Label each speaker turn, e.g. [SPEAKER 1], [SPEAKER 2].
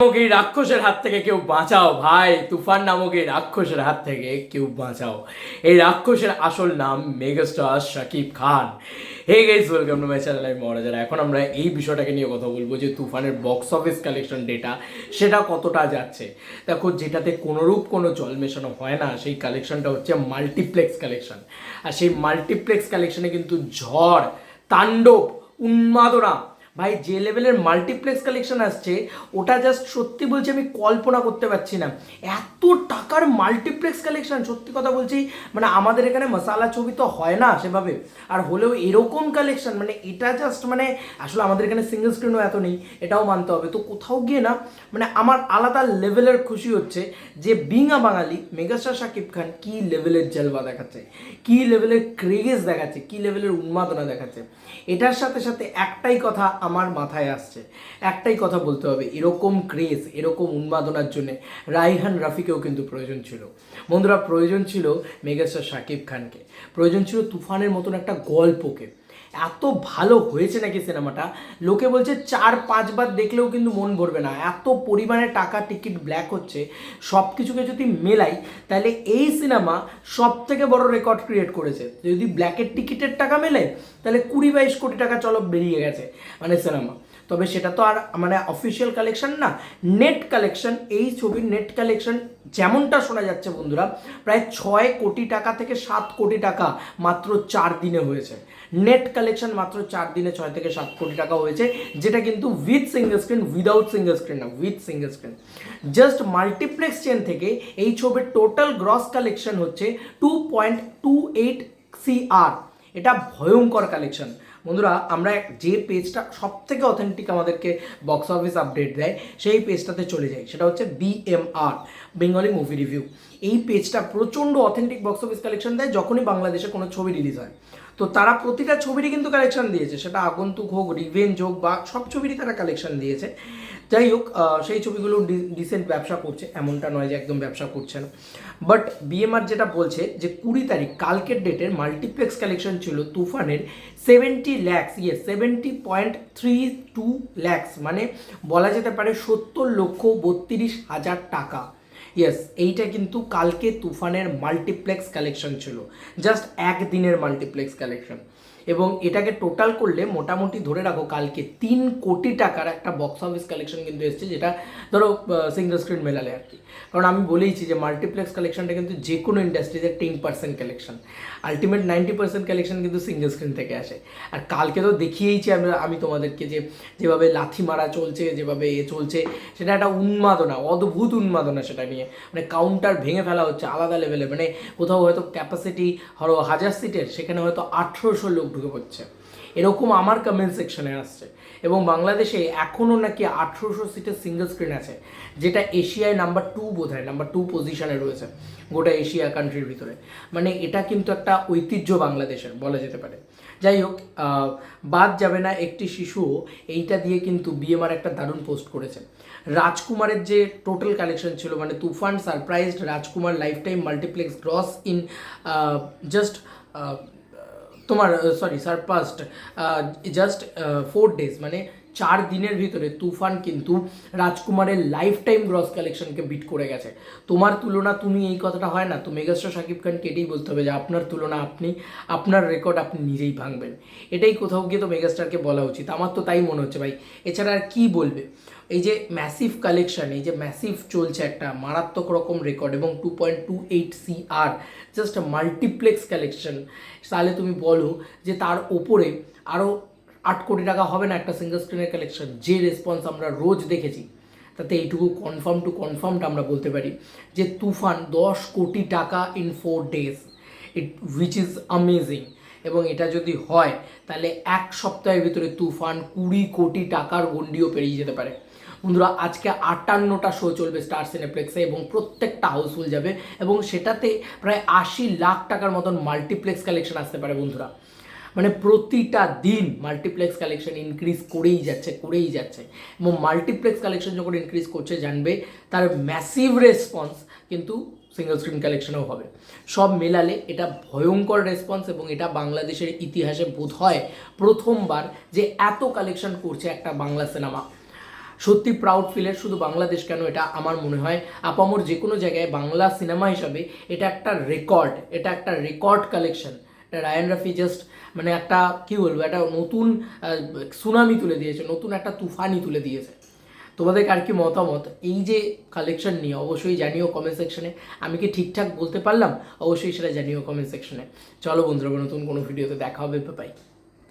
[SPEAKER 1] নামক এই রাক্ষসের হাত থেকে কেউ বাঁচাও ভাই, তুফান নামক এই রাক্ষসের হাত থেকে কেউ বাঁচাও। এই রাক্ষসের আসল নাম megastar Shakib Khan. Hey guys, welcome to my channel. আমি মহারাজার। এখন আমরা এই বিষয়টাকে নিয়ে কথা বলবো যে তুফানের বক্স অফিস কালেকশন ডেটা সেটা কতটা যাচ্ছে। দেখো, যেটাতে কোনোরূপ কোনো জল মেশানো হয় না সেই কালেকশনটা হচ্ছে মাল্টিপ্লেক্স কালেকশন। আর সেই মাল্টিপ্লেক্স কালেকশনে কিন্তু ঝড়, তাণ্ডব, উন্মাদনা ভাই, যে লেভেলের মাল্টিপ্লেক্স কালেকশন আসছে ওটা জাস্ট সত্যি বলছি আমি কল্পনা করতে পারছি না। এত টাকার মাল্টিপ্লেক্স কালেকশন, সত্যি কথা বলছি, মানে আমাদের এখানে মশালা ছবি তো হয় না সেভাবে, আর হলেও এরকম কালেকশন, মানে এটা জাস্ট মানে আসলে আমাদের এখানে সিঙ্গেল স্ক্রিনও এত নেই, এটাও মানতে হবে। তো কোথাও গিয়ে না মানে আমার আলাদা লেভেলের খুশি হচ্ছে যে বিঙা বাঙালি মেগাস্টার শাকিব খান কী লেভেলের জলবা দেখাচ্ছে, কী লেভেলের ক্রেজ দেখাচ্ছে, কী লেভেলের উন্মাদনা দেখাচ্ছে। এটার সাথে সাথে একটাই কথা আমার মাথায় আসছে, একটাই কথা বলতে হবে, এরকম ক্রেজ, এরকম উন্মাদনার জন্য রাইহান রাফিকেও কিন্তু প্রয়োজন ছিল বন্ধুরা। প্রয়োজন ছিল মেগাস্টার শাকিব খানকে, প্রয়োজন ছিল তুফানের মতন একটা গল্পকে। এত ভালো হয়েছে নাকি সিনেমাটা, লোকে বলছে 4-5 বার দেখলেও কিন্তু মন ভরবে না, এত পরিমাণে টাকা টিকিট ব্ল্যাক হচ্ছে। সব কিছুকে যদি মেলাই তাহলে এই সিনেমা সব থেকে বড় রেকর্ড ক্রিয়েট করেছে। যদি ব্ল্যাকের টিকিটের টাকা মেলে তাহলে 20-22 কোটি টাকা চলো বেরিয়ে গেছে মানে সিনেমা। তবে সেটা তো আর মানে অফিসিয়াল কালেকশন না, নেট কালেকশন। এই ছবির নেট কালেকশন যেমনটা শোনা যাচ্ছে বন্ধুরা, প্রায় 6 কোটি টাকা থেকে 7 কোটি টাকা মাত্র 4 দিনে হয়েছে। নেট কালেকশন মাত্র 4 দিনে 6 থেকে 7 কোটি টাকা হয়েছে, যেটা কিন্তু with single screen, without single screen না, with single screen. Just multiplex chain থেকে এই ছবির টোটাল গ্রস কালেকশন হচ্ছে 2.28 CR। এটা ভয়ঙ্কর কালেকশন বন্ধুরা। আমরা যে পেজটা সব থেকে অথেন্টিক আমাদেরকে বক্স অফিস আপডেট দেয় সেই পেজটাতে চলে যাই, সেটা হচ্ছে BMR, বেঙ্গলি মুভি রিভিউ। এই পেজটা প্রচণ্ড অথেন্টিক বক্স অফিস কালেকশন দেয় যখনই বাংলাদেশে কোনো ছবি রিলিজ হয়। তো তারা প্রতিটা ছবিরই কিন্তু কালেকশন দিয়েছে, সেটা আগন্তুক হোক, রিভেঞ্জ হোক, বা সব ছবিরই তারা কালেকশন দিয়েছে। যাই হোক, সেই ছবিগুলো ডিসেন্ট ব্যবসা করছে, এমনটা নয় যে একদম ব্যবসা করছে না। বাট BMR যেটা বলছে যে 20 তারিখ কালকের ডেটের মাল্টিপ্লেক্স কালেকশন ছিল তুফানের 70 lakhs, 70.32 lakhs, মানে বলা যেতে পারে 70,32,000 টাকা। ইয়েস, এইটা কিন্তু কালকে তুফানের মাল্টিপ্লেক্স কালেকশন ছিল, জাস্ট একদিনের মাল্টিপ্লেক্স কালেকশন। এবং এটাকে টোটাল করলে মোটামুটি ধরে রাখো কালকে 3 কোটি টাকার একটা বক্স অফিস কালেকশন কিন্তু এসছে, যেটা ধরো সিঙ্গল স্ক্রিন মেলালে আর কি। কারণ আমি বলেইছি যে মাল্টিপ্লেক্স কালেকশনটা কিন্তু যে কোনো ইন্ডাস্ট্রিতে 10% কালেকশন, আলটিমেট 90% কালেকশন কিন্তু সিঙ্গল স্ক্রিন থেকে আসে। আর কালকে তো দেখিয়েইছি আমি তোমাদেরকে যে যেভাবে লাথি মারা চলছে, যেভাবে চলছে, সেটা একটা উন্মাদনা, অদ্ভুত উন্মাদনা সেটা নিয়ে। মানে কাউন্টার ভেঙে ফেলা হচ্ছে আলাদা লেভেলে, মানে কোথাও হয়তো ক্যাপাসিটি 1000 সিটের, সেখানে হয়তো 1800 লোক ঢুকে পড়ছে, এরকম আমার কমেন্ট সেকশনে আসছে। এবং বাংলাদেশে এখনও নাকি 1800 সিটের সিঙ্গল স্ক্রিন আছে, যেটা এশিয়ায় নাম্বার 2 বোধ হয়, নাম্বার 2 পজিশনে রয়েছে গোটা এশিয়া কান্ট্রির ভিতরে। মানে এটা কিন্তু একটা ঐতিহ্য বাংলাদেশের বলা যেতে পারে। যাই হোক, বাদ যাবে না একটি শিশু, এইটা দিয়ে কিন্তু BMR একটা দারুণ পোস্ট করেছে। রাজকুমারের যে টোটাল কালেকশন ছিল, মানে Toofan surprised Rajkumar life time multiplex gross in just তোমার সারপাস্ট জাস্ট 4 days, মানে 4 দিনের ভিতরে তুফান কিন্তু রাজকুমারের লাইফ টাইম গ্রস কালেকশনকে বিট করে গেছে। তোমার তুলনা তুমি, এই কথাটা হয় না তো, মেগাস্টার শাকিব খানকে এটাই বলতে হবে যে আপনার তুলনা আপনি, আপনার রেকর্ড আপনি নিজেই ভাঙবেন। এটাই কোথাও গিয়ে তো মেগাস্টারকে বলা উচিত, আমার তো তাই মনে হচ্ছে ভাই। এছাড়া আর কী বলবে, এই যে ম্যাসিভ কালেকশন, এই যে ম্যাসিভ চলছে একটা মারাত্মক রকম রেকর্ড, এবং 2.28 CR জাস্ট মাল্টিপ্লেক্স কালেকশন, তাহলে তুমি বলো যে তার ওপরে আরও 8 কোটি টাকা হবে না একটা সিঙ্গল স্ক্রিনের কালেকশন। যে রেসপন্স আমরা রোজ দেখেছি তাতে এইটুকু কনফার্মড আমরা বলতে পারি যে তুফান 10 কোটি টাকা in 4 days, which is amazing. এবং এটা যদি হয় তাহলে 1 সপ্তাহের ভিতরে তুফান 20 কোটি টাকার গন্ডিও পেরিয়ে যেতে পারে বন্ধুরা। আজকে 58টা শো চলবে স্টার সিনেপ্লেক্সে, এবং প্রত্যেকটা হাউসফুল যাবে, এবং সেটাতে প্রায় 80 লাখ টাকার মতন মাল্টিপ্লেক্স কালেকশন আসতে পারে বন্ধুরা। মানে প্রতিটা দিন মাল্টিপ্লেক্স কালেকশন ইনক্রিজ করেই যাচ্ছে, এবং মাল্টিপ্লেক্স কালেকশন যখন ইনক্রিজ করছে জানবে তার ম্যাসিভ রেসপন্স কিন্তু সিঙ্গল স্ক্রিন কালেকশনও হবে। সব মেলালে এটা ভয়ঙ্কর রেসপন্স, এবং এটা বাংলাদেশের ইতিহাসে বোধ হয় প্রথমবার যে এত কালেকশন করছে একটা বাংলা সিনেমা। সত্যি প্রাউড ফিলের, শুধু বাংলাদেশ কেন, এটা আমার মনে হয় আপামর যে কোনো জায়গায় বাংলা সিনেমা হিসাবে এটা একটা রেকর্ড, এটা একটা রেকর্ড কালেকশন। এটা রায়ান রাফি জাস্ট মানে একটা কী বলবো, একটা নতুন সুনামি তুলে দিয়েছে, নতুন একটা তুফানি তুলে দিয়েছে। তোমাদের আর কি মতামত এই যে কালেকশন নিয়ে অবশ্যই জানিও কমেন্ট সেকশনে। আমি কি ঠিকঠাক বলতে পারলাম? অবশ্যই সেটা জানিও কমেন্ট সেকশনে। চলো বন্ধুরা, নতুন কোনো ভিডিওতে দেখা হবে, বাই।